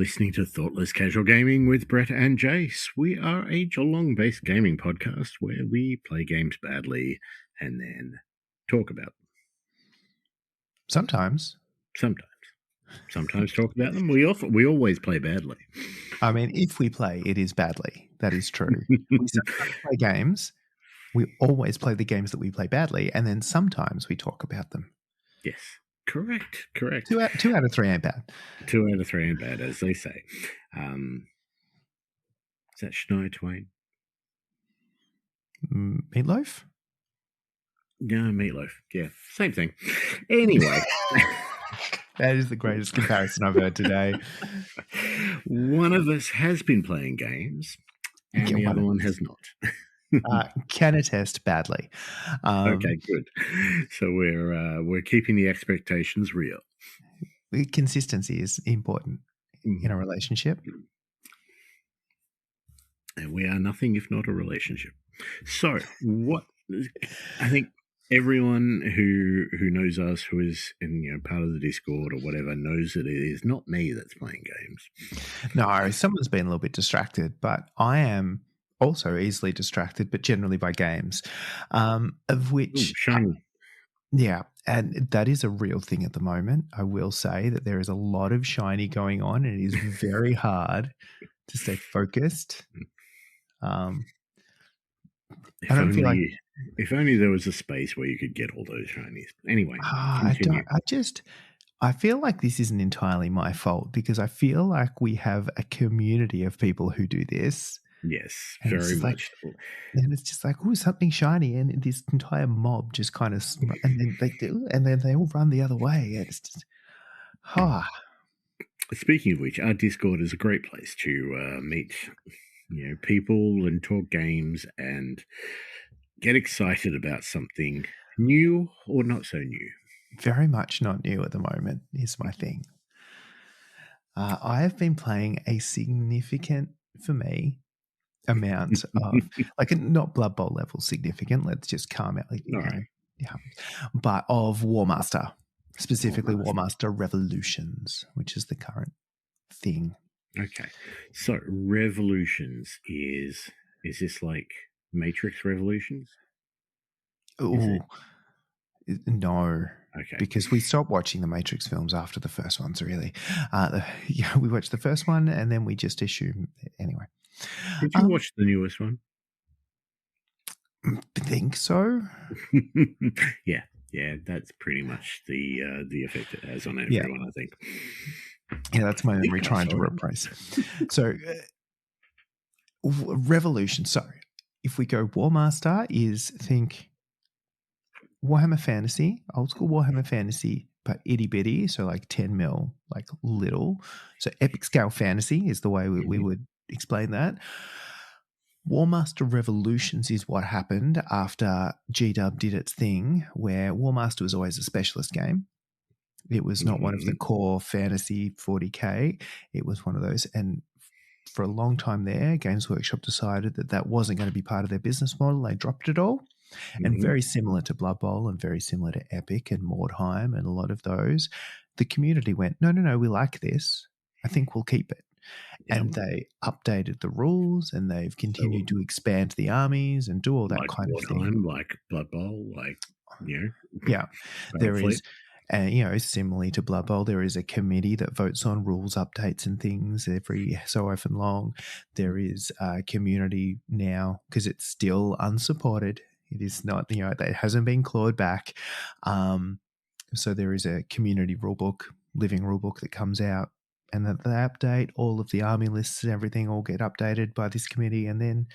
listening to Thoughtless Casual Gaming with Brett and Jace. We are a Geelong-based gaming podcast where we play games badly and then talk about them. Sometimes talk about them. We always play badly. I mean, if we play, it is badly. That is true. We sometimes play games. We always play the games that we play badly, and then sometimes we talk about them. Yes. Correct. 2 out of 3 ain't bad. 2 out of 3 ain't bad, as they say. Is that Shania Twain? Meatloaf? No, Meatloaf. Yeah, same thing. Anyway. That is the greatest comparison I've heard today. One of us has been playing games, and the other one has not. Can attest badly. Okay, good. So we're keeping the expectations real. Consistency is important in a relationship. And we are nothing if not a relationship. So what I think everyone who knows us, who is in part of the Discord or whatever, knows that it is not me that's playing games. No, someone's been a little bit distracted, but I am also easily distracted, but generally by games, of which shiny. Yeah, and that is a real thing at the moment. I will say that there is a lot of shiny going on, and it is very hard to stay focused. I don't feel like if only there was a space where you could get all those shinies. Anyway, I feel like this isn't entirely my fault because I feel like we have a community of people who do this. Yes, very much. And it's just like, oh, something shiny, and this entire mob just kind of, and then they do, and then they all run the other way. It's just, Speaking of which, our Discord is a great place to meet, people and talk games and get excited about something new or not so new. Very much not new at the moment is my thing. I have been playing a significant, for me, amount of not Blood Bowl level significant. Let's just calm out, but of Warmaster, specifically Warmaster Revolutions, which is the current thing. Okay, so Revolutions is this like Matrix Revolutions? Oh no. Okay. Because we stopped watching the Matrix films after the first ones, really. We watched the first one and then we just assumed anyway. Did you watch the newest one? I think so. Yeah, that's pretty much the effect it has on everyone, I think. Yeah, that's my memory trying to replace. So, Revolution. So, if we go Warmaster think Warhammer Fantasy, old school Warhammer Fantasy, but itty bitty, so like 10 mil, like little. So epic scale fantasy is the way we would explain that. Warmaster Revolutions is what happened after GW did its thing, where Warmaster was always a specialist game. It was not one of the core fantasy 40K. It was one of those. And for a long time there, Games Workshop decided that wasn't going to be part of their business model. They dropped it all. And very similar to Blood Bowl and very similar to Epic and Mordheim and a lot of those, the community went, no, we like this. I think we'll keep it. And they updated the rules and they've continued to expand the armies and do all that kind of thing. Like Blood Bowl, Yeah. There is, similarly to Blood Bowl, there is a committee that votes on rules updates and things every so often long. There is a community now because it's still unsupported. It is not, that hasn't been clawed back. So there is a community rulebook, living rulebook that comes out, and that they update all of the army lists and everything all get updated by this committee. And then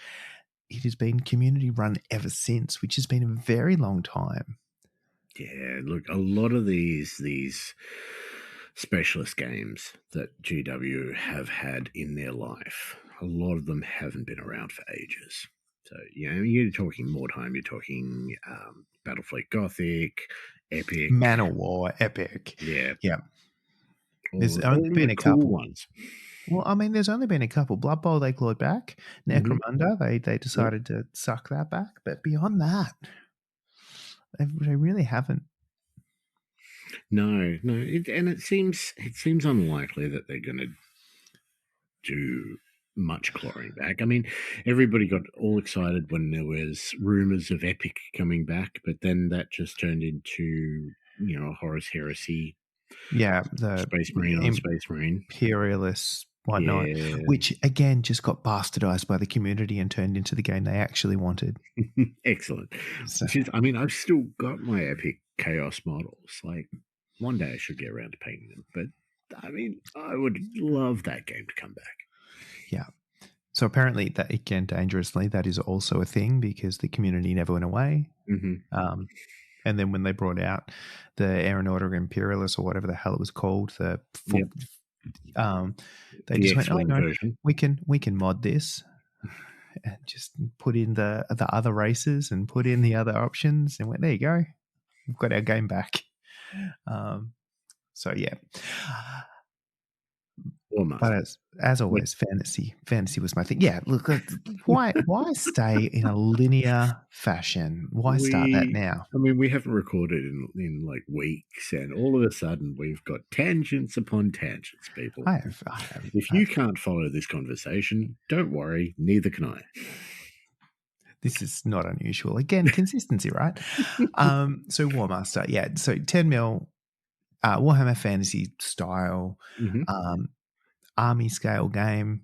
it has been community run ever since, which has been a very long time. Yeah, look, a lot of these specialist games that GW have had in their life, a lot of them haven't been around for ages. So, you're talking Mordheim, you're talking Battlefleet Gothic, Epic. Man of War, Epic. Yeah. There's only been a couple ones. Well, I mean, there's only been a couple. Blood Bowl, they clawed back. Necromunda, they decided to suck that back. But beyond that, they really haven't. No, and it seems unlikely that they're going to do much clawing back. I mean, everybody got all excited when there was rumors of Epic coming back, but then that just turned into, Horus Heresy, Yeah, the Space Marine on Space Marine. imperialists, whatnot, Yeah. which again just got bastardized by the community and turned into the game they actually wanted. Excellent. So, I've still got my Epic Chaos models. Like, one day I should get around to painting them, but I mean, I would love that game to come back. yeah. So apparently, that again, dangerously, that is also a thing because the community never went away. Mm-hmm. And then when they brought out the Aeronautica Imperialis or whatever the hell it was called, they The just went, "Oh X-Wing no, version. we can mod this and just put in the other races and put in the other options," and went, "There you go, we've got our game back." So yeah. Warmaster. But as always, fantasy was my thing. Yeah, look, why stay in a linear fashion? Why start that now? I mean, we haven't recorded in like weeks, and all of a sudden we've got tangents upon tangents, people. I have. If you can't follow this conversation, don't worry, neither can I. This is not unusual. Again, consistency, right? So Warmaster, yeah. So 10 mil, Warhammer Fantasy style, Mm-hmm. army scale game,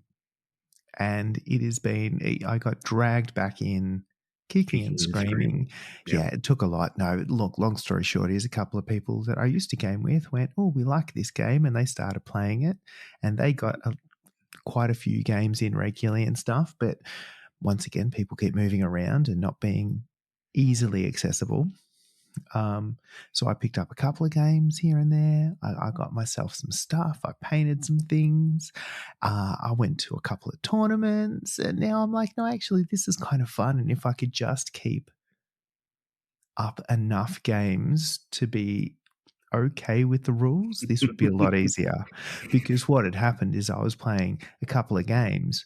and it has been. I got dragged back in, kicking and screaming. Yep. Yeah, it took a lot. No, look. Long story short, is a couple of people that I used to game with went, "Oh, we like this game," and they started playing it, and they got quite a few games in regularly and stuff, but once again, people keep moving around and not being easily accessible. So I picked up a couple of games here and there. I got myself some stuff. I painted some things. I went to a couple of tournaments, and now I'm like, no, actually, this is kind of fun. And if I could just keep up enough games to be okay with the rules, this would be a lot easier. Because what had happened is I was playing a couple of games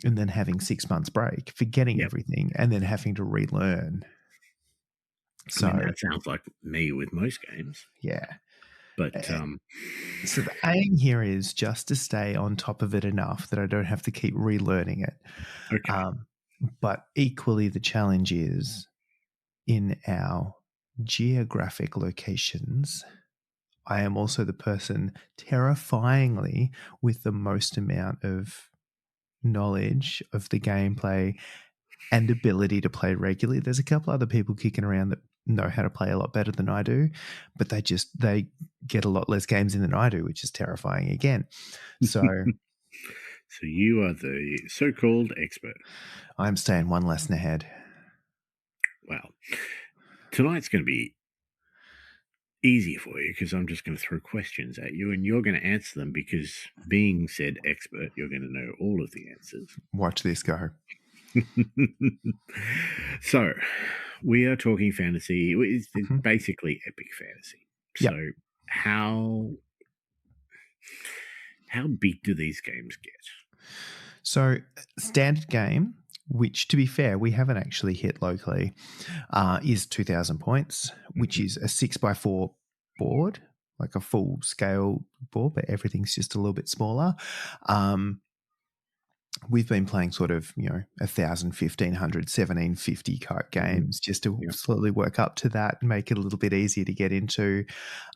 and then having 6 months break, forgetting everything, and then having to relearn. So I mean, that sounds like me with most games. Yeah. But so the aim here is just to stay on top of it enough that I don't have to keep relearning it. okay. But equally, the challenge is in our geographic locations. I am also the person terrifyingly with the most amount of knowledge of the gameplay and ability to play regularly. There's a couple other people kicking around that know how to play a lot better than I do, but they get a lot less games in than I do, which is terrifying again. So So you are the so-called expert. I'm staying one lesson ahead. Well, tonight's going to be easy for you because I'm just going to throw questions at you and you're going to answer them because being said expert, you're going to know all of the answers. Watch this go. So we are talking fantasy. It's basically epic fantasy. So how big do these games get? So standard game, which to be fair, we haven't actually hit locally, is 2,000 points, which is a 6x4 board, like a full scale board, but everything's just a little bit smaller. We've been playing sort of, 1,000, 1,500, 1,750 cart games just to slowly work up to that and make it a little bit easier to get into.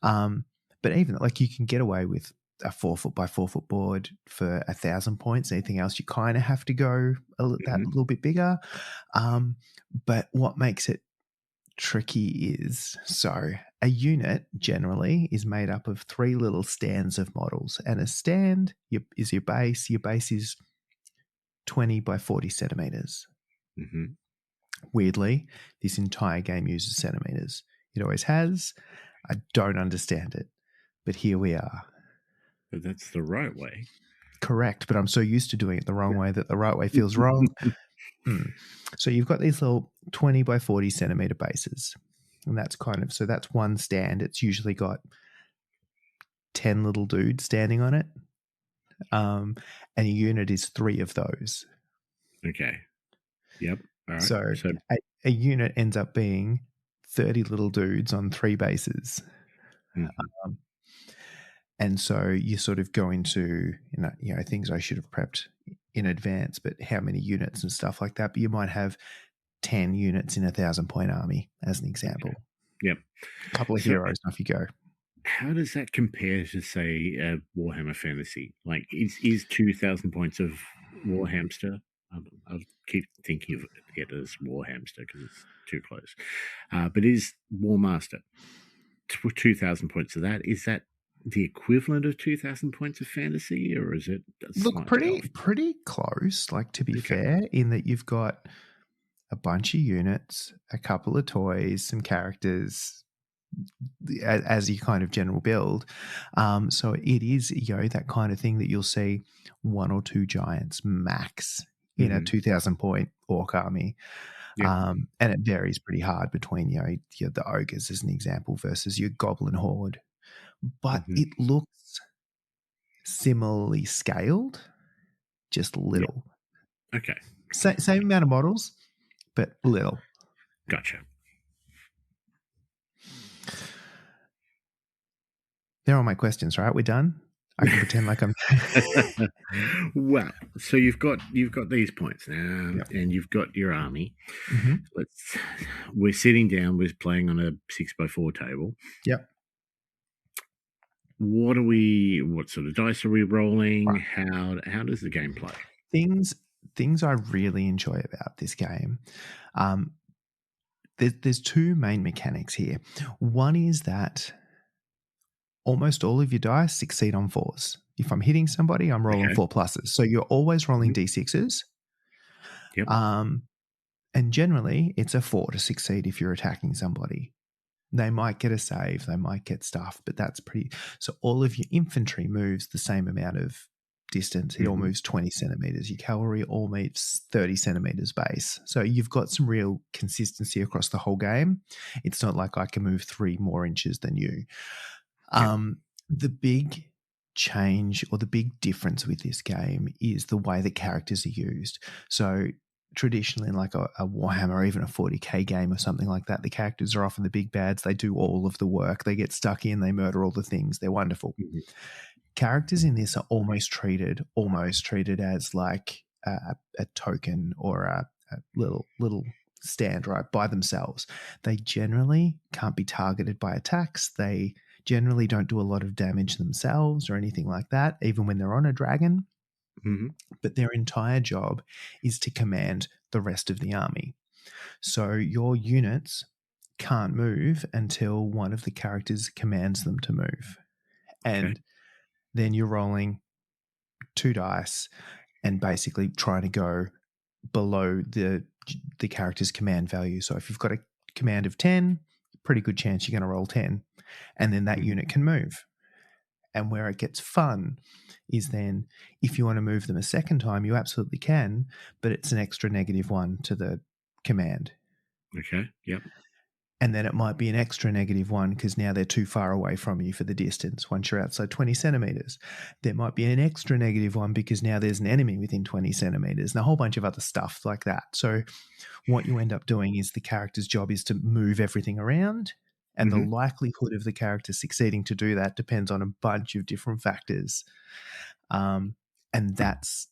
But even like you can get away with a 4 foot by 4 foot board for 1,000 points. Anything else, you kind of have to go that little bit bigger. But what makes it tricky is, so a unit generally is made up of 3 little stands of models, and a stand is your base. Your base is 20 by 40 centimeters. Weirdly, this entire game uses centimeters. It always has. I don't understand it, but here we are. But that's the right way. Correct, but I'm so used to doing it the wrong way that the right way feels wrong. So you've got these little 20 by 40 centimeter bases, and that's that's one stand. It's usually got 10 little dudes standing on it. And a unit is 3 of those. Okay. Yep. All right. So a unit ends up being 30 little dudes on 3 bases. And so you sort of go into, things I should have prepped in advance, but how many units and stuff like that. But you might have 10 units in a 1,000-point army, as an example. Okay. Yep. A couple of So heroes, off you go. how does that compare to, say, Warhammer Fantasy? Like, is 2,000 points of Warhamster? I'll keep thinking of it as Warhamster because it's too close. But is Warmaster 2,000 points of that? Is that the equivalent of 2,000 points of fantasy, or is it Look, pretty close, like, to be fair, in that you've got a bunch of units, a couple of toys, some characters as your kind of general build. So it is, that kind of thing that you'll see 1 or 2 giants max in a 2,000-point orc army. Yep. And it varies pretty hard between, the ogres as an example versus your goblin horde. But it looks similarly scaled, just little. Yep. Okay. Same amount of models, but little. Gotcha. There are all my questions, right? We're done? I can pretend like I'm... Well, so you've got these points now, Yep. and you've got your army. We're sitting down, we're playing on a 6x4 table. Yep. What sort of dice are we rolling? Right. How does the game play? Things I really enjoy about this game. There's 2 main mechanics here. One is that almost all of your dice succeed on 4s. If I'm hitting somebody, I'm rolling 4 pluses. So you're always rolling D6s. Yep. And generally, it's a 4 to succeed if you're attacking somebody. They might get a save, they might get stuff, but that's pretty... So all of your infantry moves the same amount of distance. It all moves 20 centimeters. Your cavalry all moves 30 centimeters base. So you've got some real consistency across the whole game. It's not like I can move 3 more inches than you. The big change or the big difference with this game is the way that characters are used. So traditionally in like a Warhammer or even a 40k game or something like that, the characters are often the big bads. They do all of the work. They get stuck in, they murder all the things. They're wonderful. Characters in this are almost treated as like a token or a little stand right by themselves. They generally can't be targeted by attacks. They generally don't do a lot of damage themselves or anything like that, even when they're on a dragon. But their entire job is to command the rest of the army. So your units can't move until one of the characters commands them to move. And then you're rolling 2 dice and basically trying to go below the character's command value. So if you've got a command of 10, pretty good chance you're going to roll 10. And then that unit can move. And where it gets fun is then if you want to move them a second time, you absolutely can, but it's an extra -1 to the command. Okay, yep. And then it might be an extra -1 because now they're too far away from you for the distance. Once you're outside 20 centimeters, there might be an extra -1 because now there's an enemy within 20 centimeters and a whole bunch of other stuff like that. So what you end up doing is the character's job is to move everything around. And the likelihood of the character succeeding to do that depends on a bunch of different factors. And that's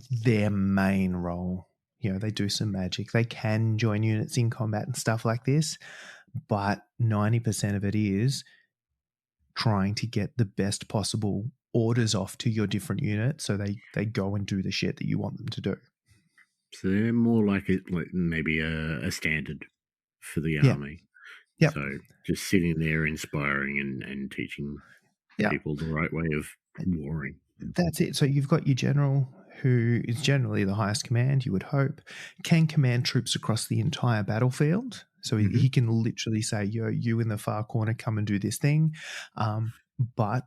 their main role. They do some magic. They can join units in combat and stuff like this, but 90% of it is trying to get the best possible orders off to your different units so they go and do the shit that you want them to do. So they're more like maybe a standard for the army. Yep. So just sitting there inspiring and teaching people the right way of warring. That's it. So you've got your general, who is generally the highest command, you would hope, can command troops across the entire battlefield. So he can literally say, you in the far corner, come and do this thing. But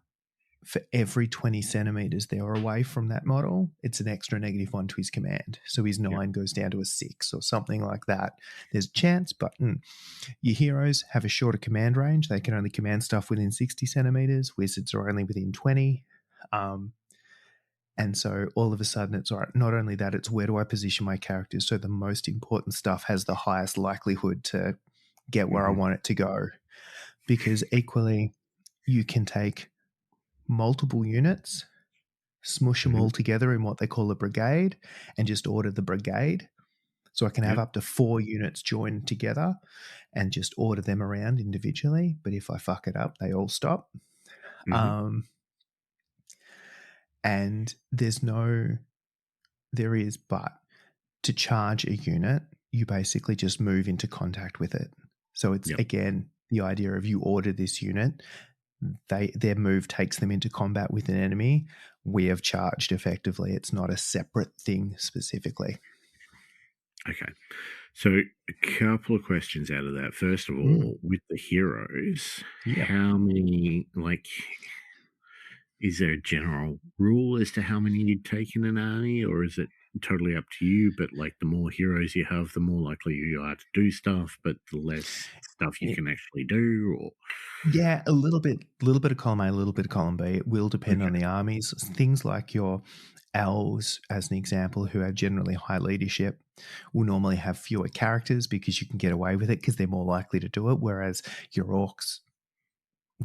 for every 20 centimeters they're away from that model, it's an extra -1 to his command. So his 9 goes down to a 6 or something like that. There's a chance, but your heroes have a shorter command range. They can only command stuff within 60 centimeters. Wizards are only within 20. And so all of a sudden it's all right. Not only that, it's where do I position my characters so the most important stuff has the highest likelihood to get where I want it to go. Because equally, you can take multiple units, smush them all together in what they call a brigade, and just order the brigade. So I can have up to 4 units joined together and just order them around individually. But if I fuck it up, they all stop. And there is, but to charge a unit, you basically just move into contact with it. So it's, again, the idea of you order this unit, their move takes them into combat with an enemy. We have charged effectively. It's not a separate thing specifically. Okay. So a couple of questions out of that. First of all, with the heroes, how many, is there a general rule as to how many you'd take in an army, or is it totally up to you? But the more heroes you have, the more likely you are to do stuff, but the less stuff you can actually do, or... Yeah, a little bit of column A, a little bit of column B. It will depend on the armies. Things like your elves, as an example, who have generally high leadership, will normally have fewer characters because you can get away with it because they're more likely to do it, whereas your orcs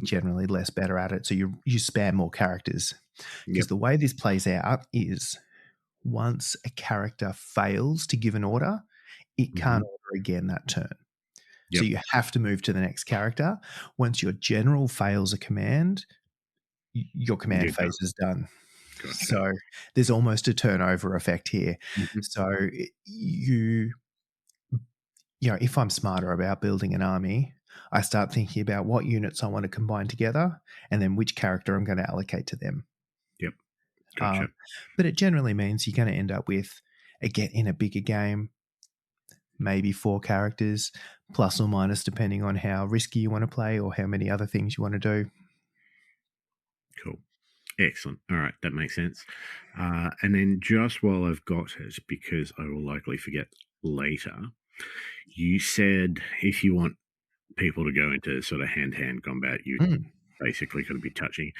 generally less better at it, so you spam more characters. Because the way this plays out is once a character fails to give an order, it can't order again that turn. So you have to move to the next character. Once your general fails a command, your command phase is done. Gotcha. So there's almost a turnover effect here. So if I'm smarter about building an army, I start thinking about what units I want to combine together and then which character I'm going to allocate to them. Gotcha. But it generally means you're going to end up with, again, in a bigger game, maybe 4 characters, plus or minus, depending on how risky you want to play or how many other things you want to do. Cool. Excellent. All right, that makes sense. And then just while I've got it, because I will likely forget later, you said if you want people to go into sort of hand-to-hand combat, you basically got to be touching.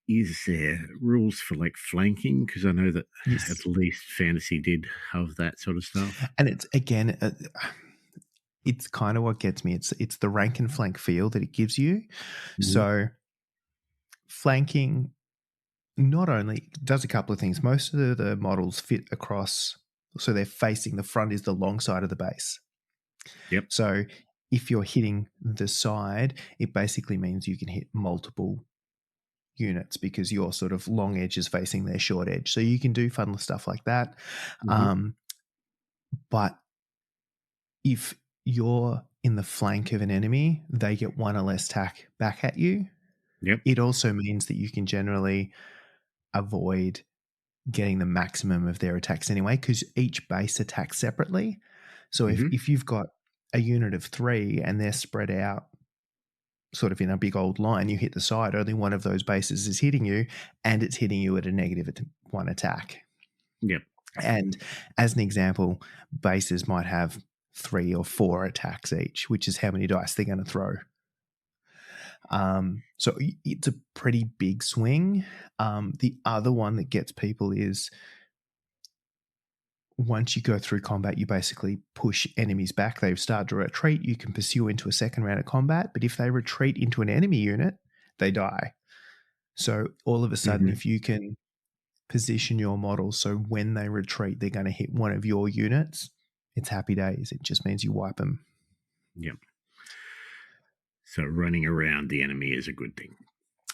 Is there rules for flanking? Because I know that at least fantasy did have that sort of stuff. And it's, again, it's kind of what gets me. It's the rank and flank feel that it gives you. So flanking not only does a couple of things. Most of the models fit across, so they're facing, the front is the long side of the base. So if you're hitting the side, it basically means you can hit multiple units because your sort of long edge is facing their short edge. So you can do fun stuff like that. But if you're in the flank of an enemy, they get 1 or less attack back at you. It also means that you can generally avoid getting the maximum of their attacks anyway, because each base attacks separately. So if you've got a unit of 3 and they're spread out sort of in a big old line, you hit the side, only one of those bases is hitting you, and it's hitting you at a -1 attack. And as an example, bases might have 3 or 4 attacks each, which is how many dice they're going to throw. So it's a pretty big swing. The other one that gets people is once you go through combat, you basically push enemies back. They start to retreat. You can pursue into a second round of combat, but if they retreat into an enemy unit, they die. So all of a sudden, if you can position your model so when they retreat, they're going to hit one of your units, it's happy days. It just means you wipe them. So running around the enemy is a good thing.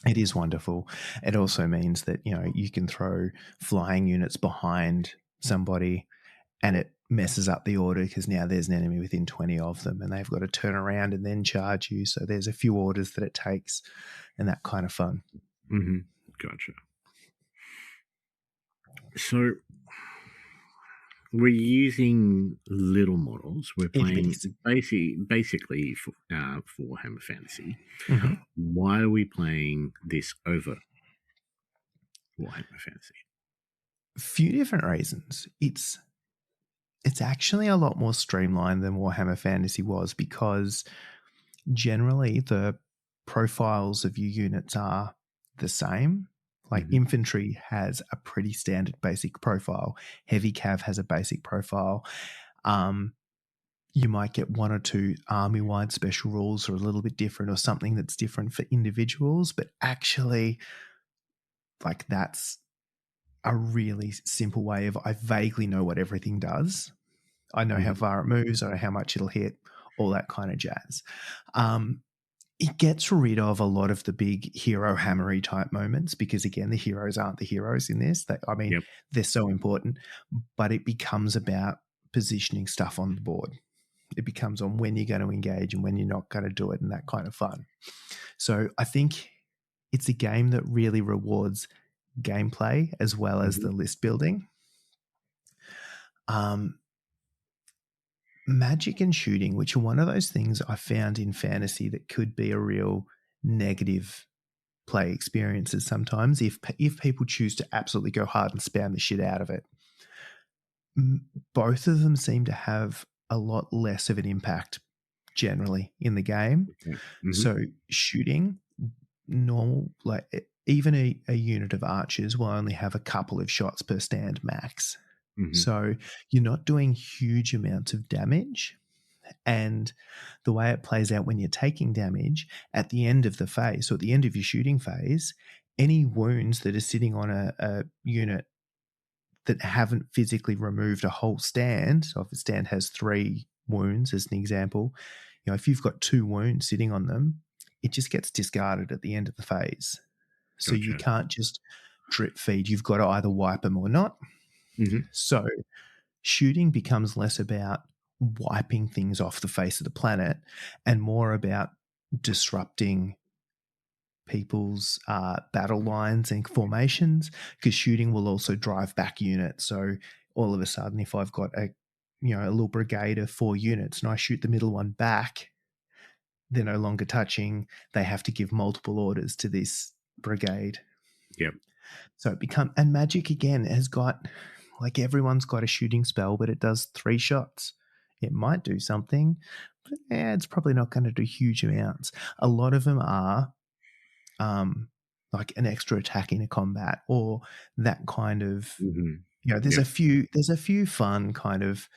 It is wonderful. It also means that, you can throw flying units behind somebody and it messes up the order because now there's an enemy within 20 of them and they've got to turn around and then charge you. So there's a few orders that it takes and that kind of fun. Gotcha. So we're using little models. We're playing basically for Warhammer Fantasy. Why are we playing this over Warhammer Fantasy? A few different reasons. It's actually a lot more streamlined than Warhammer Fantasy was because generally the profiles of your units are the same. Like infantry has a pretty standard basic profile. Heavy cav has a basic profile. You might get 1 or 2 army-wide special rules or a little bit different or something that's different for individuals, but actually like that's a really simple way of, I vaguely know what everything does. I know how far it moves, I know how much it'll hit, all that kind of jazz. It gets rid of a lot of the big hero hammery type moments because, again, the heroes aren't the heroes in this. Yep. They're so important, but it becomes about positioning stuff on the board. It becomes on when you're going to engage and when you're not going to do it, and that kind of fun. So I think it's a game that really rewards gameplay as well as the list building. Magic and shooting, which are one of those things I found in fantasy that could be a real negative play experiences sometimes if people choose to absolutely go hard and spam the shit out of it. Both of them seem to have a lot less of an impact generally in the game. So shooting, normal, like even a unit of archers will only have a couple of shots per stand max. So you're not doing huge amounts of damage. And the way it plays out when you're taking damage at the end of the phase, so at the end of your shooting phase, any wounds that are sitting on a unit that haven't physically removed a whole stand, so if a stand has 3 wounds as an example, if you've got 2 wounds sitting on them, it just gets discarded at the end of the phase. So you can't just drip feed. You've got to either wipe them or not. So shooting becomes less about wiping things off the face of the planet and more about disrupting people's battle lines and formations, because shooting will also drive back units. So all of a sudden, if I've got a little brigade of 4 units and I shoot the middle one back, they're no longer touching. They have to give multiple orders to this brigade. Yep. So it and Magic again has got, like, everyone's got a shooting spell, but it does 3 shots. It might do something, but it's probably not going to do huge amounts. A lot of them are like an extra attack in a combat or that kind of, there's a few fun kind of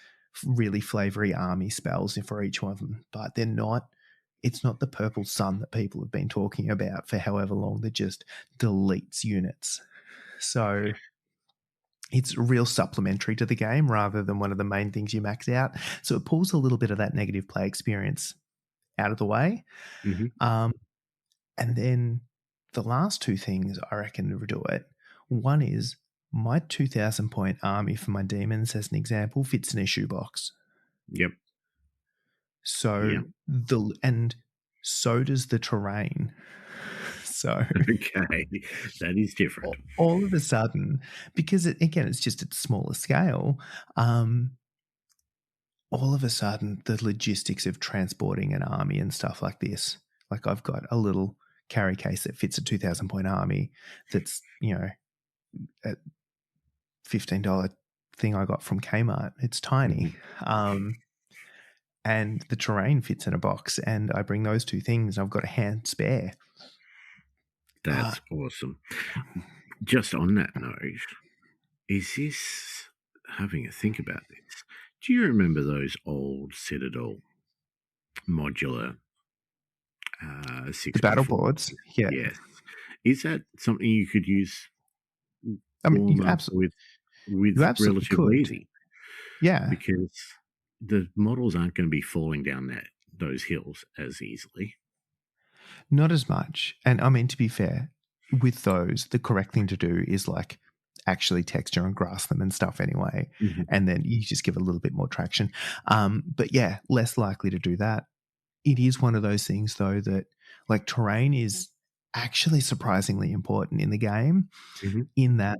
really flavory army spells for each one of them, but it's not the purple sun that people have been talking about for however long that just deletes units. So it's real supplementary to the game rather than one of the main things you max out. So it pulls a little bit of that negative play experience out of the way. And then the last 2 things I reckon to do it. One is my 2,000 point army for my demons, as an example, fits in a shoebox. Yep. So so does the terrain. So okay, that is different. All of a sudden, because it's just at smaller scale, all of a sudden the logistics of transporting an army and stuff like this, like I've got a little carry case that fits a 2,000 point army that's, a $15 thing I got from Kmart. It's tiny. And the terrain fits in a box, and I bring those 2 things and I've got a hand spare. That's awesome. Just on that note, is this, having a think about this, do you remember those old Citadel modular the battle boards? Yeah. Yes. Is that something you could use you absolutely relatively easy? Yeah. Because the models aren't going to be falling down those hills as easily. Not as much. And I mean, to be fair, with those, the correct thing to do is like actually texture and grass them and stuff anyway. And then you just give a little bit more traction. But yeah, less likely to do that. It is one of those things, though, that like terrain is actually surprisingly important in the game, in that,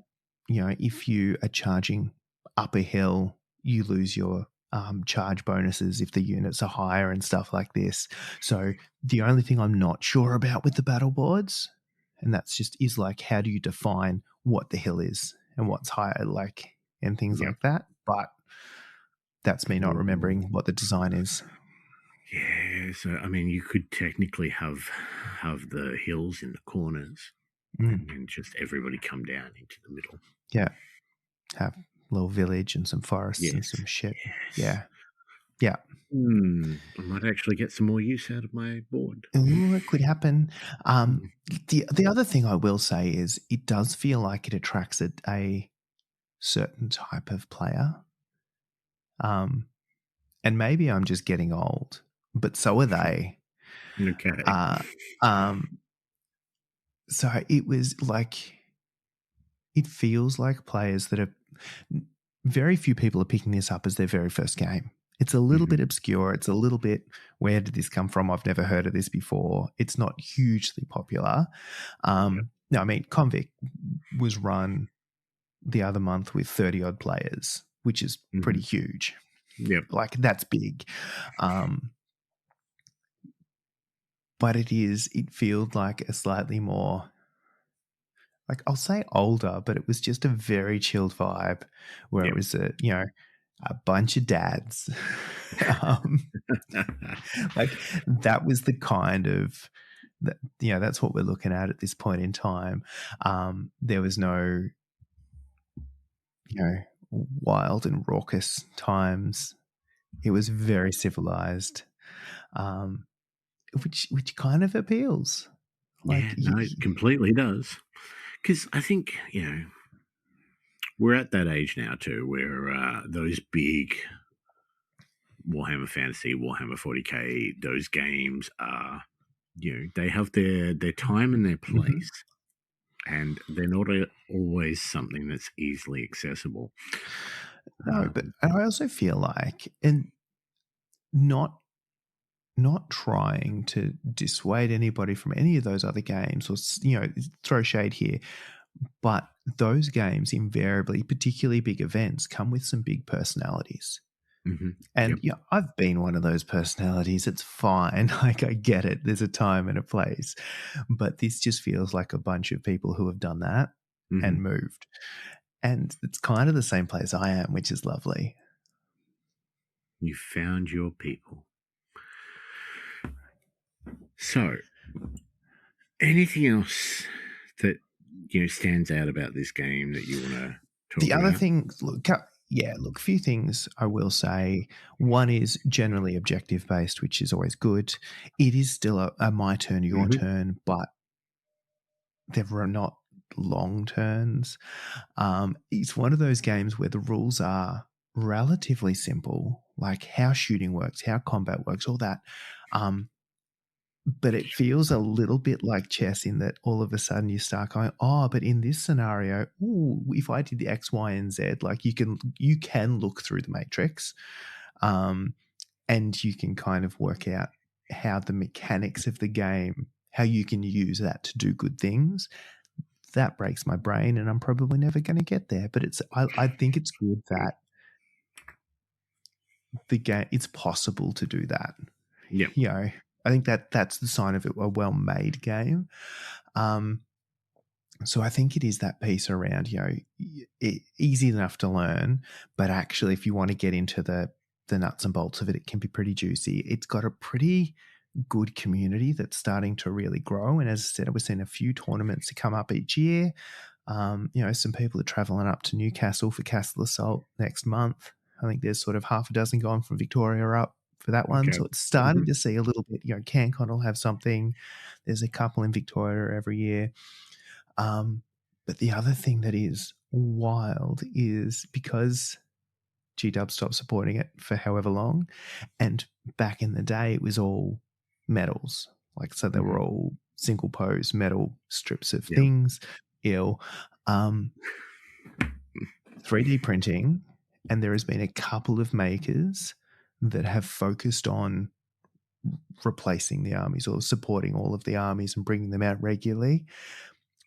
if you are charging up a hill, you lose your charge bonuses if the units are higher and stuff like this. So the only thing I'm not sure about with the battle boards, and that's is like, how do you define what the hill is and what's higher, like, and things like that. But that's me not remembering what the design is. Yeah, so I mean, you could technically have the hills in the corners and then just everybody come down into the middle. Yeah, have a little village and some forests and some shit. Yes. Yeah. Yeah. I might actually get some more use out of my board. Ooh, it could happen. Um, Mm, the other thing I will say is it does feel like it attracts a certain type of player. Um, and maybe I'm just getting old, but so are they. okay. Uh, um, so it was like it feels like players that are very few people are picking this up as their very first game. It's a little Mhm. bit obscure. It's a little bit, where did this come from? I've never heard of this before. It's not hugely popular. Yep. No, I mean, Convict was run the other month with 30 odd players, which is pretty Mhm. huge. Yep. Like, that's big. Um, but it feels like a slightly more, like, I'll say older, but it was just a very chilled vibe where it Yep. was a bunch of dads. um, like that was the kind of that, that's what we're looking at this point in time. There was no, wild and raucous times. It was very civilized, um, which kind of appeals. Like, Yeah, no, it completely does. Because I think, we're at that age now too where those big Warhammer Fantasy, Warhammer 40K, those games are, they have their time and their Mhm. place, and they're not always something that's easily accessible. No, but Um, I also feel like, and not not trying to dissuade anybody from any of those other games, or throw shade here, but those games invariably, particularly big events, come with some big personalities. And yep. I've been one of those personalities. It's fine. Like, I get it. There's a time and a place. But this just feels like a bunch of people who have done that hmm and moved. And it's kind of the same place I am, which is lovely. You found your people. So, anything else that stands out about this game that you want to talk The other about? thing, look, a few things I will say. One is generally objective based, which is always good. It is still a my turn, your hmm turn, but there are not long turns. It's one of those games where the rules are relatively simple, like how shooting works, how combat works, all that. Um, but it feels a little bit like chess in that all of a sudden you start going, oh, but in this scenario, ooh, if I did the X, Y, and Z, like you can look through the matrix, um, and you can kind of work out how the mechanics of the game, how you can use that to do good things. That breaks my brain, and I'm probably never going to get there. But I think it's good that the game, it's possible to do that. Yep. I think that's the sign of a well-made game. Um, so I think it is that piece around, easy enough to learn, but actually, if you want to get into the nuts and bolts of it, it can be pretty juicy. It's got a pretty good community that's starting to really grow, and as I said, we're seeing a few tournaments to come up each year. Some people are traveling up to Newcastle for Castle Assault next month. I think there's sort of half a dozen gone from Victoria up for that one. Okay. So it's hmm starting to see a little bit, CanCon will have something. There's a couple in Victoria every year. But the other thing that is wild is because GW stopped supporting it for however long, and back in the day, it was all metals. Like, so they hmm were all single pose metal strips of Yep. things, ill. Um, 3D printing, and there has been a couple of makers that have focused on replacing the armies or supporting all of the armies and bringing them out regularly.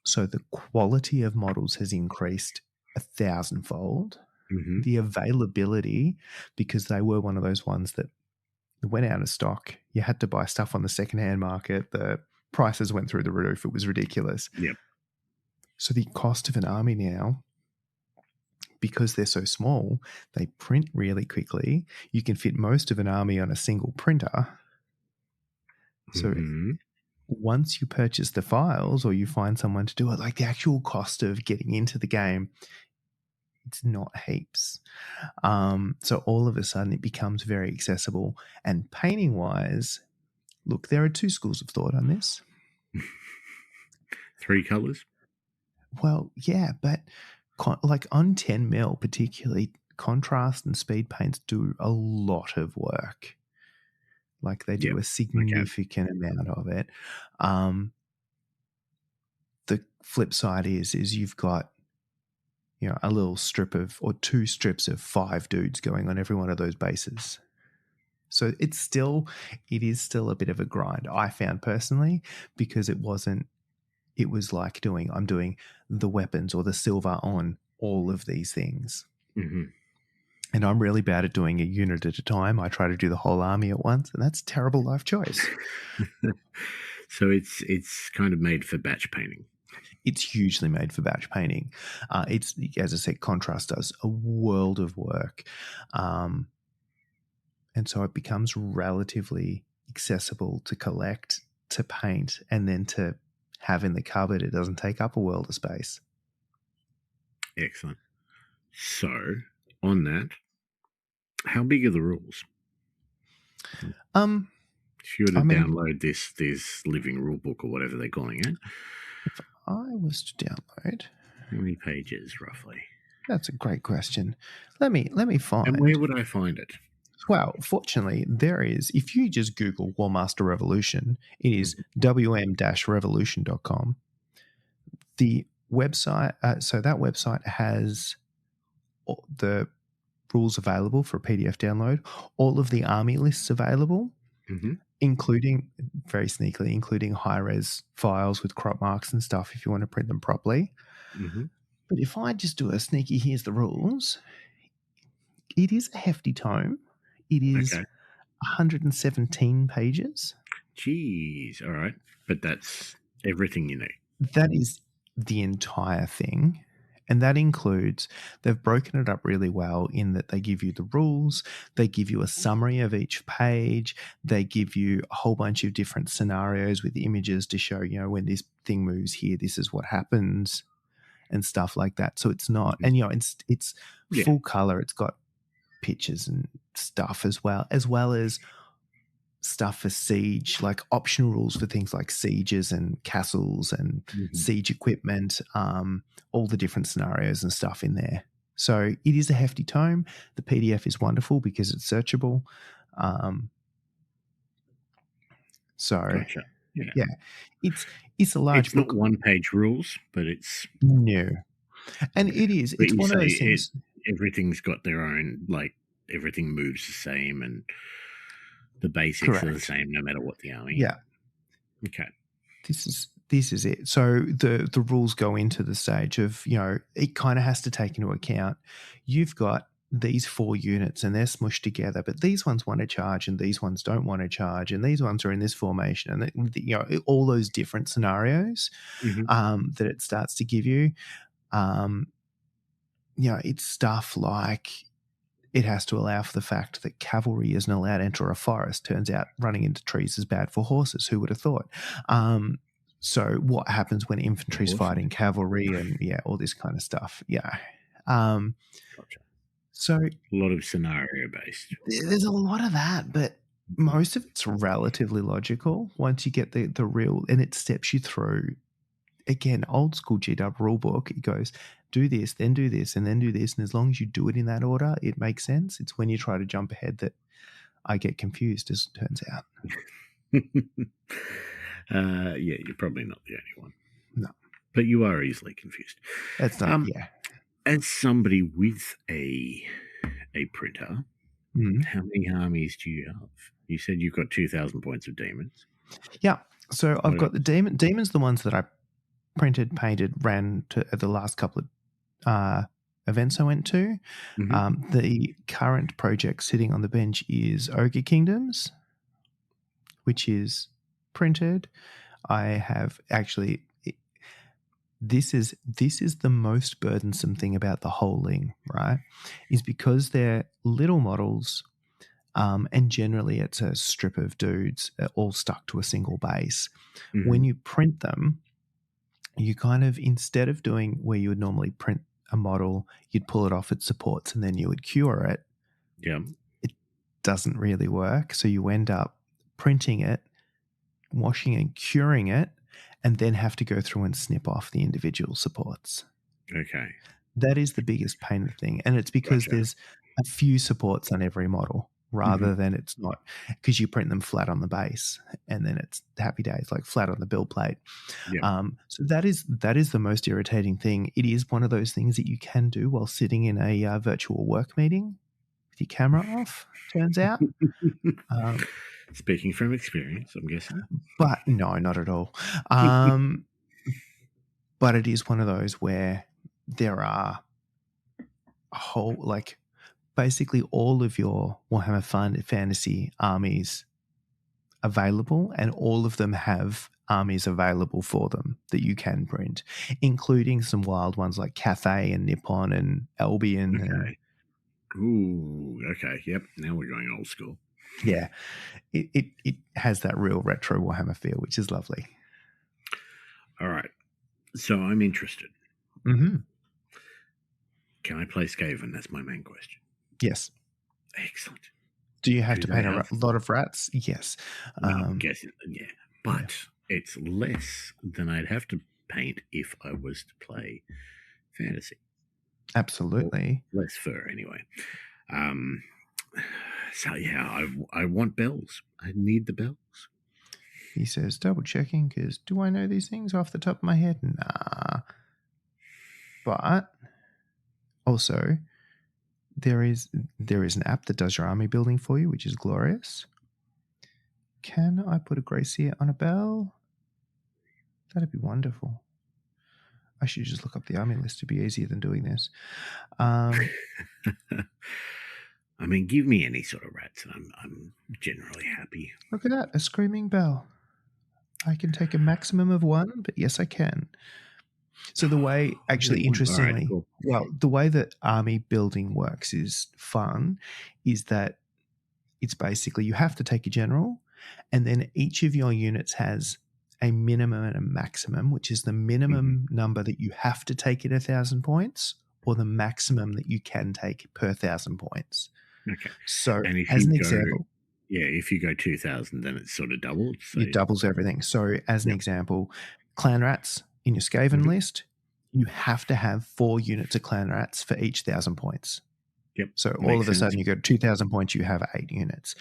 So the quality of models has increased 1,000-fold. hmm The availability, because they were one of those ones that went out of stock. You had to buy stuff on the secondhand market. The prices went through the roof. It was ridiculous. Yep. So the cost of an army now, because they're so small, they print really quickly. You can fit most of an army on a single printer. So hmm once you purchase the files or you find someone to do it, like the actual cost of getting into the game It's not heaps. So all of a sudden it becomes very accessible. And painting wise, look, there are two schools of thought on this. 3 colours? Well, yeah, but like on 10 mil particularly, contrast and speed paints do a lot of work. Like they do a significant amount of it. The flip side is you've got, a little strip of, or 2 strips of 5 dudes going on every one of those bases. So it is still a bit of a grind, I found personally, because it was like I'm doing the weapons or the silver on all of these things. Mm-hmm. And I'm really bad at doing a unit at a time. I try to do the whole army at once, and that's a terrible life choice. So it's kind of made for batch painting. It's hugely made for batch painting. It's, as I said, contrast does a world of work. And so it becomes relatively accessible to collect, to paint, and then to have in the cupboard. It doesn't take up a world of space. Excellent. So, on that, how big are the rules? If you were to download this living rule book or whatever they're calling it, if I was to download, how many pages roughly? That's a great question. Let me find. And where would I find it? Well, fortunately, there is. If you just Google Warmaster Revolution, it is wm-revolution.com. The website, so that website has the rules available for PDF download, all of the army lists available, including, very sneakily, including high-res files with crop marks and stuff if you want to print them properly. But if I just do a sneaky, here's the rules, it is a hefty tome. It is 117 pages. Jeez, all right. But that's everything you need. That is the entire thing. And that includes, they've broken it up really well in that they give you the rules, they give you a summary of each page, they give you a whole bunch of different scenarios with images to show, when this thing moves here, this is what happens and stuff like that. So it's not, and it's full color. It's got pictures and stuff as well as stuff for siege, like optional rules for things like sieges and castles and siege equipment, all the different scenarios and stuff in there. So it is a hefty tome. The PDF is wonderful because it's searchable. Gotcha. Yeah, it's a large. It's not one-page rules, but it's no, and it is. It's one of those things. Everything's got their own, like everything moves the same, and the basics are the same no matter what the army. Yeah. Okay. This is it. So the rules go into the stage of, it kind of has to take into account you've got these 4 units and they're smushed together, but these ones want to charge and these ones don't want to charge, and these ones are in this formation, and all those different scenarios that it starts to give you. It's stuff like it has to allow for the fact that cavalry isn't allowed to enter a forest. Turns out running into trees is bad for horses. Who would have thought? So what happens when infantry is fighting cavalry and all this kind of stuff? Yeah. Gotcha. So a lot of scenario based. There's a lot of that, but most of it's relatively logical once you get the real, and it steps you through. Again, old school GW rulebook, it goes, do this, and then do this. And as long as you do it in that order, it makes sense. It's when you try to jump ahead that I get confused, as it turns out. You're probably not the only one. No. But you are easily confused. That's not, As somebody with a printer, how many armies do you have? You said you've got 2,000 points of demons. Yeah. So I've got the demons, the ones that I printed, painted, ran to the last couple of events I went to. The current project sitting on the bench is Ogre Kingdoms, which is printed. I have actually, this is the most burdensome thing about the whole thing, right? Is because they're little models, and generally it's a strip of dudes all stuck to a single base. When you print them, you kind of, instead of doing where you would normally print a model, you'd pull it off its supports, and then you would cure it. Yeah. It doesn't really work. So you end up printing it, washing and curing it, and then have to go through and snip off the individual supports. Okay. That is the biggest pain of the thing. And it's because Gotcha. there's a few supports on every model rather than it's not, because you print them flat on the base and then it's happy days, like flat on the build plate. Yeah. So that is the most irritating thing. It is one of those things that you can do while sitting in a virtual work meeting with your camera off, turns out. Speaking from experience, I'm guessing. But no, not at all. But it is one of those where there are a whole, like, basically all of your Warhammer Fantasy armies available, and all of them have armies available for them that you can print, including some wild ones like Cathay and Nippon and Albion. Okay. Ooh, okay. Yep. Now we're going old school. Yeah. It has that real retro Warhammer feel, which is lovely. All right. So I'm interested. Mm-hmm. Can I play Skaven? That's my main question. Yes. Excellent. Do you have to paint a lot of rats? Yes. I'm guessing, yeah. But it's less than I'd have to paint if I was to play fantasy. Absolutely. Or less fur, anyway. So, yeah, I want bells. I need the bells. He says, double checking, because do I know these things off the top of my head? Nah. But also, there is an app that does your army building for you, which is glorious. Can I put a Gracie on a bell? That'd be wonderful. I should just look up the army list to be easier than doing this. I mean, give me any sort of rats, and I'm generally happy. Look at that, a screaming bell. I can take a maximum of one, but yes, I can. So the way, actually, interestingly, right, cool. well, the way that army building works is fun, is that it's basically you have to take a general, and then each of your units has a minimum and a maximum, which is the minimum number that you have to take at 1,000 points, or the maximum that you can take per 1,000 points. Okay. So, as an example, yeah, if you go 2,000, then it's sort of doubled. So it doubles everything. So, as an example, clan rats in your Skaven list, you have to have 4 units of clan rats for each 1,000 points. Yep. So all of a sudden you go 2,000 points, you have 8 units.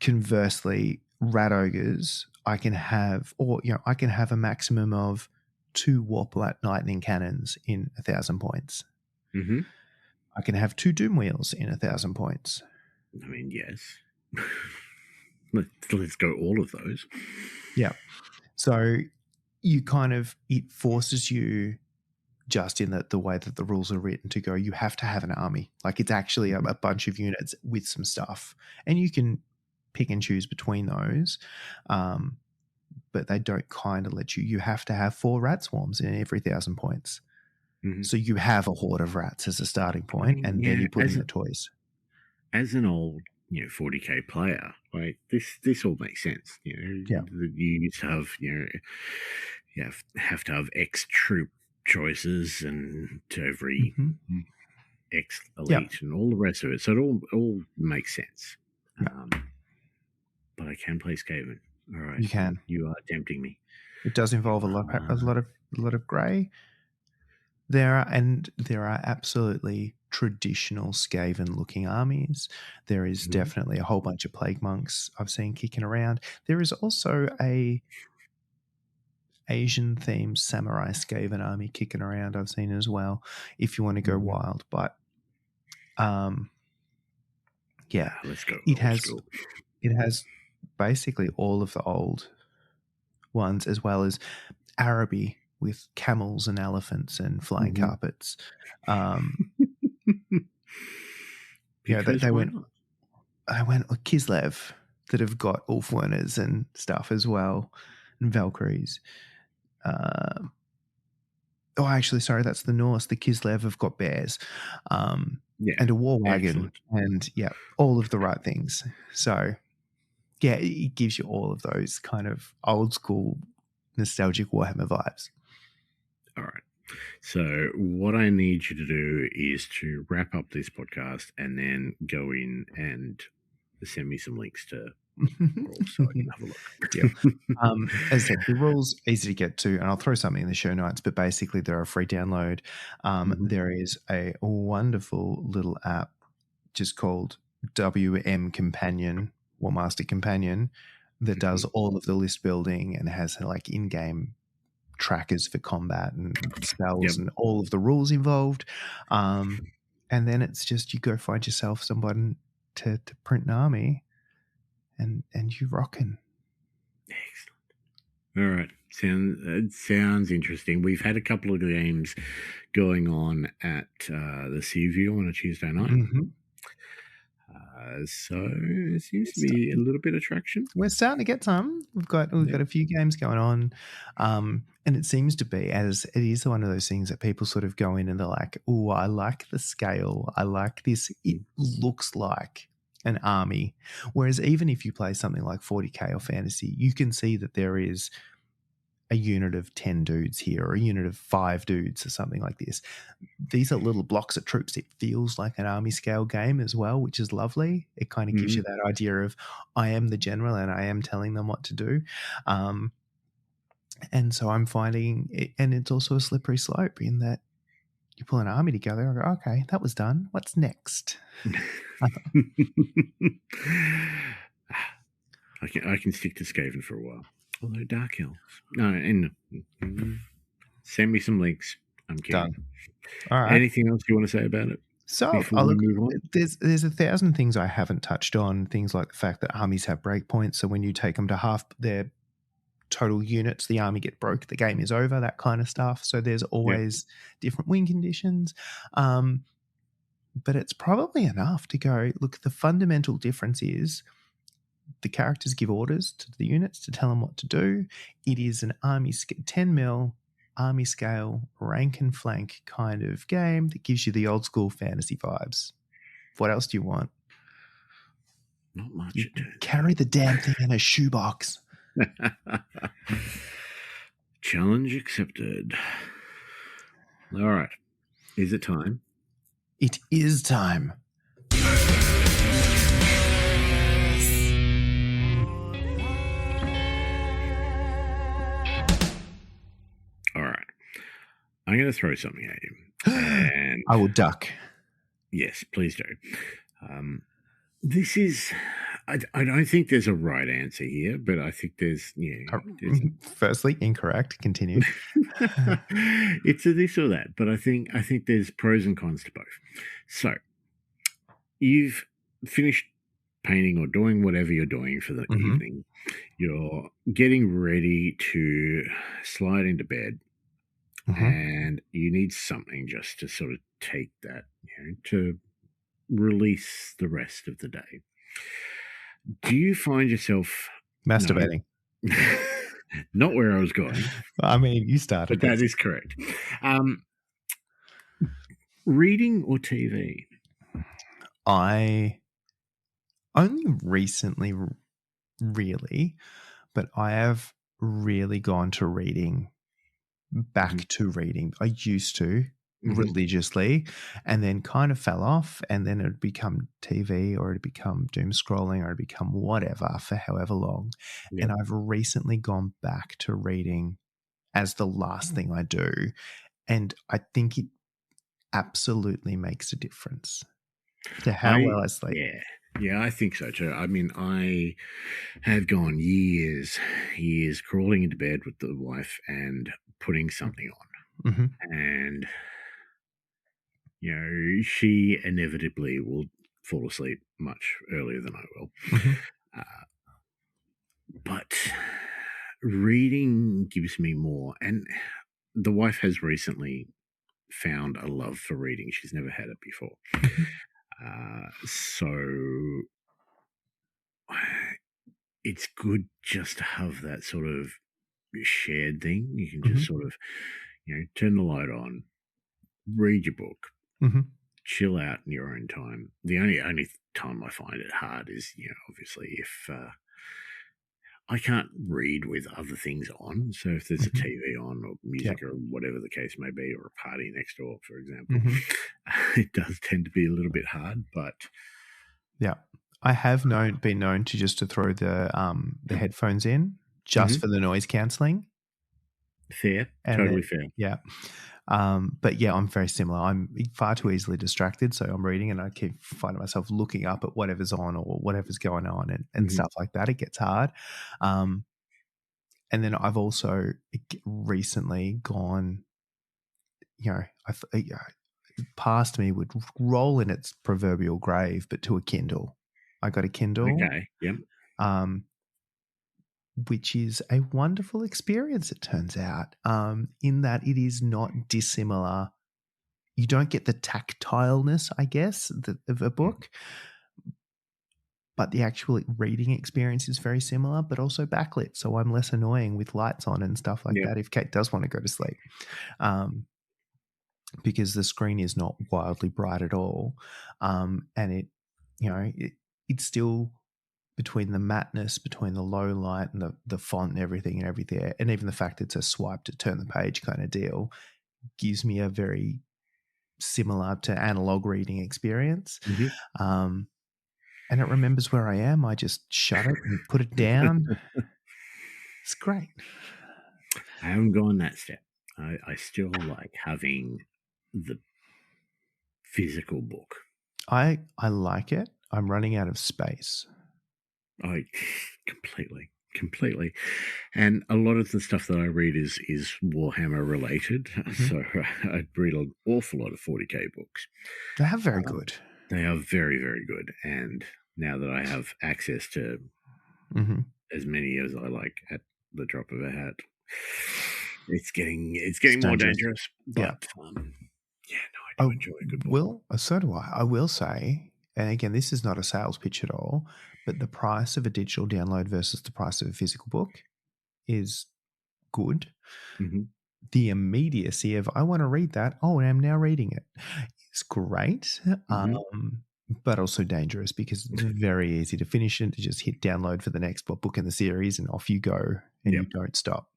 Conversely, rat ogres, I can have a maximum of 2 warp lightning cannons in 1,000 points. Mm-hmm. I can have 2 doom wheels in 1,000 points. I mean, yes. Let's go all of those. Yeah. So you kind of, it forces you, just in the way that the rules are written, to go, you have to have an army. Like, it's actually a bunch of units with some stuff. And you can pick and choose between those. But they don't kind of let you. You have to have 4 rat swarms in every 1,000 points. Mm-hmm. So you have a horde of rats as a starting point, and then you put in the toys. As an old, 40k player, like this all makes sense. You used to have, you have to have X troop choices and to every X elite and all the rest of it. So it all makes sense. But I can play Skaven. All right, you can. You are tempting me. It does involve a lot of grey. There are absolutely traditional Skaven-looking armies. There is definitely a whole bunch of plague monks I've seen kicking around. There is also a Asian-themed samurai Skaven army kicking around I've seen as well, if you want to go wild. But let's go. It has basically all of the old ones, as well as Araby with camels and elephants and flying carpets. They went Kislev, that have got Ulfwerners and stuff as well, and Valkyries. Actually, sorry, that's the Norse. The Kislev have got bears, and a war wagon, and all of the right things. So, it gives you all of those kind of old school, nostalgic Warhammer vibes. All right. So what I need you to do is to wrap up this podcast and then go in and send me some links to rules so I can have a look. Deal. As I said, the rules easy to get to, and I'll throw something in the show notes, but basically they're a free download. There is a wonderful little app just called WM Companion, Warmaster Companion, that does all of the list building and has like in-game trackers for combat and spells and all of the rules involved. And then it's just you go find yourself somebody to print an army and you rockin'. Excellent. All right. Sounds interesting. We've had a couple of games going on at the Seaview on a Tuesday night. So it seems to be a little bit of traction. We're starting to get some. We've got a few games going on, and it seems to be, as it is one of those things that people sort of go in and they're like, "Oh, I like the scale. I like this. It looks like an army." Whereas even if you play something like 40k or fantasy, you can see that there is a unit of 10 dudes here or a unit of 5 dudes or something like this. These are little blocks of troops. It feels like an army scale game as well, which is lovely. It kind of gives you that idea of I am the general and I am telling them what to do. And so I'm finding it, and it's also a slippery slope in that you pull an army together and go, okay, that was done. What's next? I can stick to Skaven for a while. Although Dark Elves. No, and send me some links. I'm kidding. Done. All right. Anything else you want to say about it? So there's 1,000 things I haven't touched on. Things like the fact that armies have breakpoints. So when you take them to half their total units, the army get broke, the game is over, that kind of stuff. So there's always different win conditions. But it's probably enough to go, look, the fundamental difference is the characters give orders to the units to tell them what to do. It is an army 10 mil army scale rank and flank kind of game that gives you the old school fantasy vibes. What else do you want? Not much. You carry the damn thing in a shoebox. Challenge accepted. All right. Is it time? It is time. All right. I'm going to throw something at you. And I will duck. Yes, please do. This is... I don't think there's a right answer here, but I think there's... Firstly, incorrect. Continue. It's a this or that, but I think there's pros and cons to both. So, you've finished painting or doing whatever you're doing for the evening. You're getting ready to slide into bed, and you need something just to sort of take that, to release the rest of the day. Do you find yourself masturbating? No, not where I was going. I mean, you started. But that is correct. Reading or TV? I only recently, really, but I have really gone to reading, back to reading. I used to religiously, and then kind of fell off, and then it'd become TV, or it'd become doom scrolling, or it'd become whatever for however long. And I've recently gone back to reading as the last thing I do, and I think it absolutely makes a difference to how well I sleep. Yeah, I think so too. I mean, I have gone years crawling into bed with the wife and putting something on, and she inevitably will fall asleep much earlier than I will. But reading gives me more, and the wife has recently found a love for reading. She's never had it before. So it's good just to have that sort of shared thing. You can just sort of, turn the light on, read your book, chill out in your own time. The only time I find it hard is, obviously if I can't read with other things on. So if there's a TV on or music or whatever the case may be, or a party next door, for example, it does tend to be a little bit hard. But yeah, I have been known to throw the headphones in just for the noise cancelling. Fair, totally fair. Yeah. But yeah, I'm very similar. I'm far too easily distracted. So I'm reading and I keep finding myself looking up at whatever's on or whatever's going on and stuff like that. It gets hard. And then I've also recently gone, past me would roll in its proverbial grave, but to a Kindle. I got a Kindle. Okay. Yep. Which is a wonderful experience, it turns out, in that it is not dissimilar. You don't get the tactileness, I guess, of a book, but the actual reading experience is very similar, but also backlit. So I'm less annoying with lights on and stuff like that if Kate does want to go to sleep, because the screen is not wildly bright at all. And it's still between the matteness, between the low light and the font and everything, and even the fact it's a swipe to turn the page kind of deal, gives me a very similar to analog reading experience. And it remembers where I am. I just shut it and put it down. It's great. I haven't gone that step. I still like having the physical book. I like it. I'm running out of space. Completely. And a lot of the stuff that I read is Warhammer related. So I read an awful lot of 40k books. They are very good. They are very, very good. And now that I have access to as many as I like at the drop of a hat, it's getting more dangerous. But I do enjoy a good book. Well, so do I. I will say, and again, this is not a sales pitch at all, but the price of a digital download versus the price of a physical book is good. The immediacy of, I want to read that, and I'm now reading it, is great, but also dangerous because it's very easy to finish it, to just hit download for the next book in the series and off you go and you don't stop.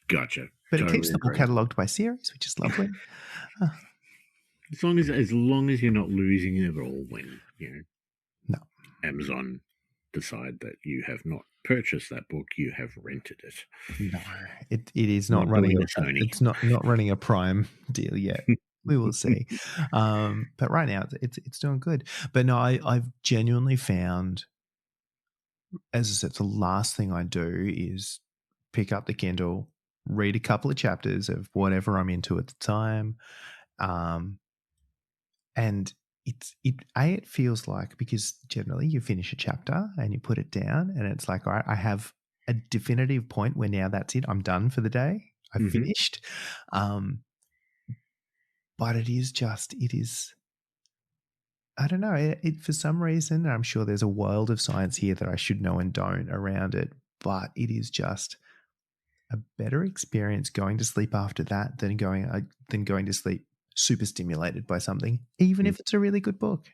Gotcha. But totally, it keeps them all catalogued by series, which is lovely. As long as you're not losing it all when Amazon decide that you have not purchased that book, you have rented it. No, it is not running it's not running a Prime deal yet. We will see. But right now it's doing good. But no, I've genuinely found, as I said, the last thing I do is pick up the Kindle, read a couple of chapters of whatever I'm into at the time. And it feels like, because generally you finish a chapter and you put it down and it's like, all right, I have a definitive point where now that's it. I'm done for the day. I've finished. But it is, I don't know, it for some reason, I'm sure there's a world of science here that I should know and don't around it, but it is just a better experience going to sleep after that than going to sleep super stimulated by something, even if it's a really good book.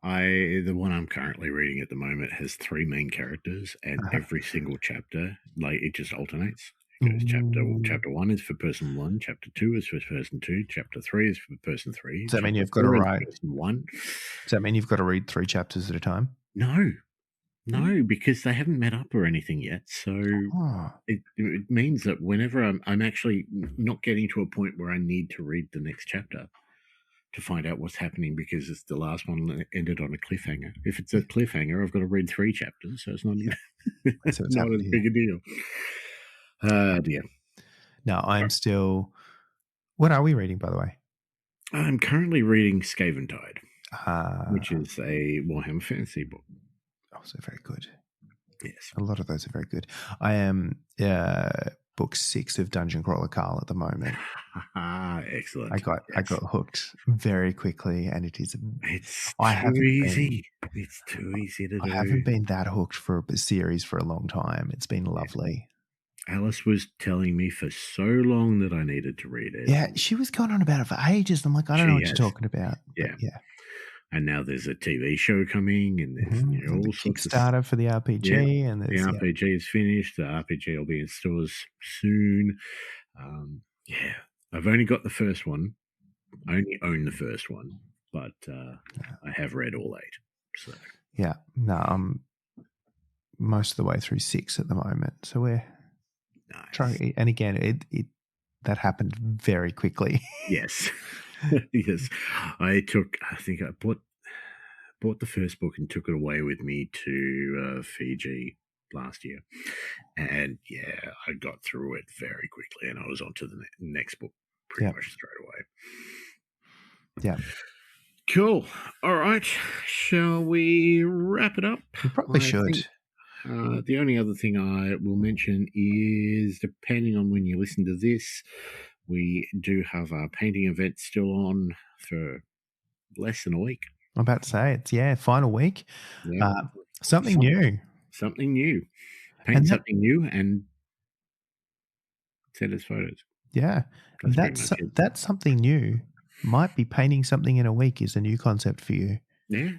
The one I'm currently reading at the moment has 3 main characters, and every single chapter, it just alternates. It goes chapter 1 is for person 1, chapter 2 is for person 2, chapter 3 is for person 3. Does that mean you've got to write person 1? Does that mean you've got to read 3 chapters at a time? No, because they haven't met up or anything yet. So it means that whenever I'm actually not getting to a point where I need to read the next chapter to find out what's happening, because it's the last one ended on a cliffhanger. If it's a cliffhanger, I've got to read 3 chapters, so it's not not as big a deal. Dear. No, I'm still. What are we reading, by the way? I'm currently reading Skaven Tide, which is a Warhammer fantasy book. Also very good. Yes. A lot of those are very good. I am book 6 of Dungeon Crawler Carl at the moment. Excellent. I got hooked very quickly, and it's too easy. It's too easy to do. I haven't been that hooked for a series for a long time. It's been lovely. Alice was telling me for so long that I needed to read it. Yeah, she was going on about it for ages. I'm like, I don't know what you're talking about. Yeah. And now there's a TV show coming, and there's all the sorts of Kickstarter for the RPG, and the there's RPG is finished. The RPG will be in stores soon. I've only got the first one. I only own the first one, but I have read all 8. So I'm most of the way through 6 at the moment. So we're trying. And again, it that happened very quickly. Yes. Yes. I think I bought the first book and took it away with me to Fiji last year. And I got through it very quickly, and I was on to the next book pretty much straight away. Yeah. Cool. All right. Shall we wrap it up? We probably should. The only other thing I will mention is, depending on when you listen to this, we do have our painting event still on for less than a week. I'm about to say it's final week. Yeah. Something new. Something new. Paint something new and send us photos. Yeah. That's something new. Might be painting something in a week is a new concept for you. Yeah.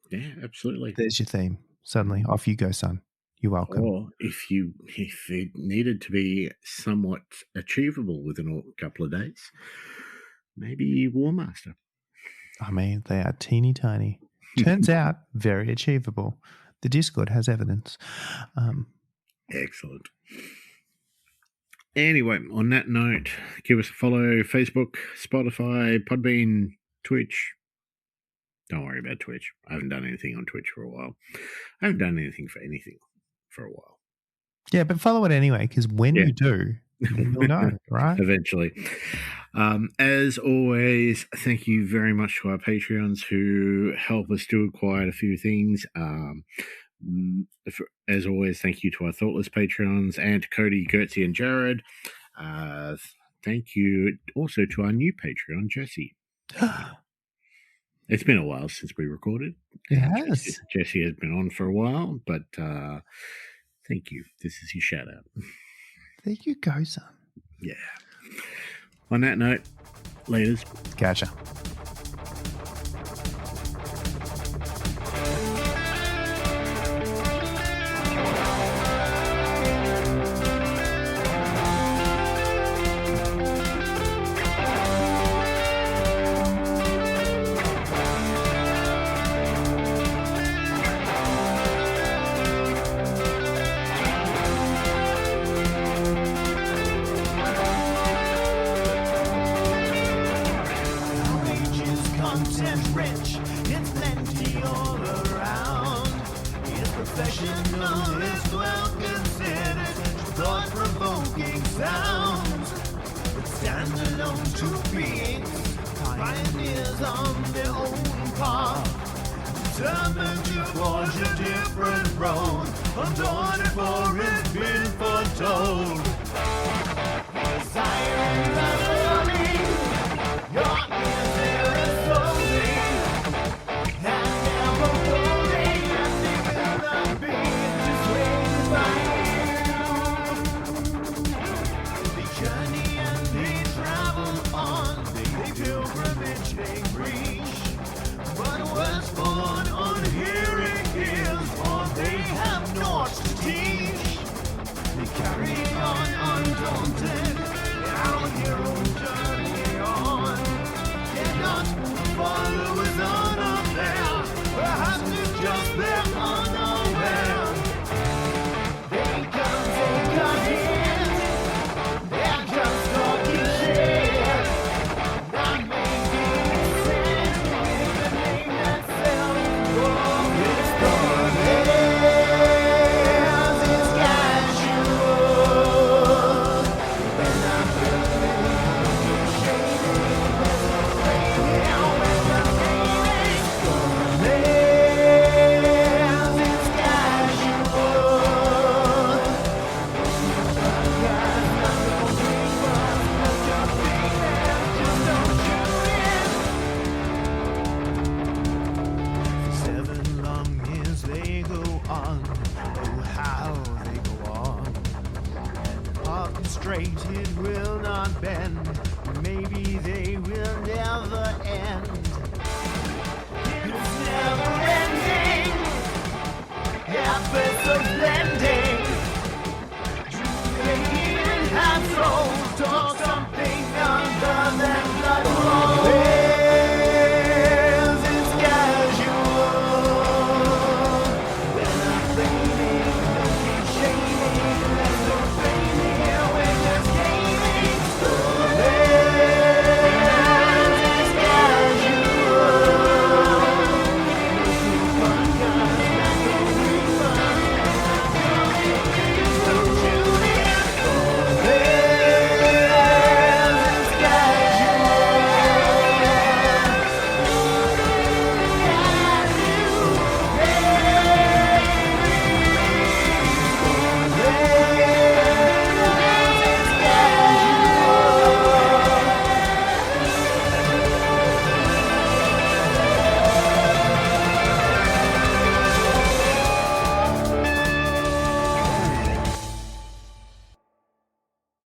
Yeah, absolutely. There's your theme. Suddenly, off you go, son. You're welcome. Or if it needed to be somewhat achievable within a couple of days, maybe Warmaster. I mean, they are teeny tiny. Turns out, very achievable. The Discord has evidence. Excellent. Anyway, on that note, give us a follow: Facebook, Spotify, Podbean, Twitch. Don't worry about Twitch. I haven't done anything on Twitch for a while. I haven't done anything for a while. Yeah, but follow it anyway, because when you do, you'll know, right? Eventually. As always, thank you very much to our Patreons who help us do quite a few things. As always, thank you to our Thoughtless Patreons and to Cody, Gertzie, and Jared. Thank you also to our new Patreon, Jesse. It's been a while since we recorded. It has. Jesse has been on for a while, but thank you. This is your shout out. There you go, son. Yeah. On that note, laters. Gotcha. Straight, it will not bend.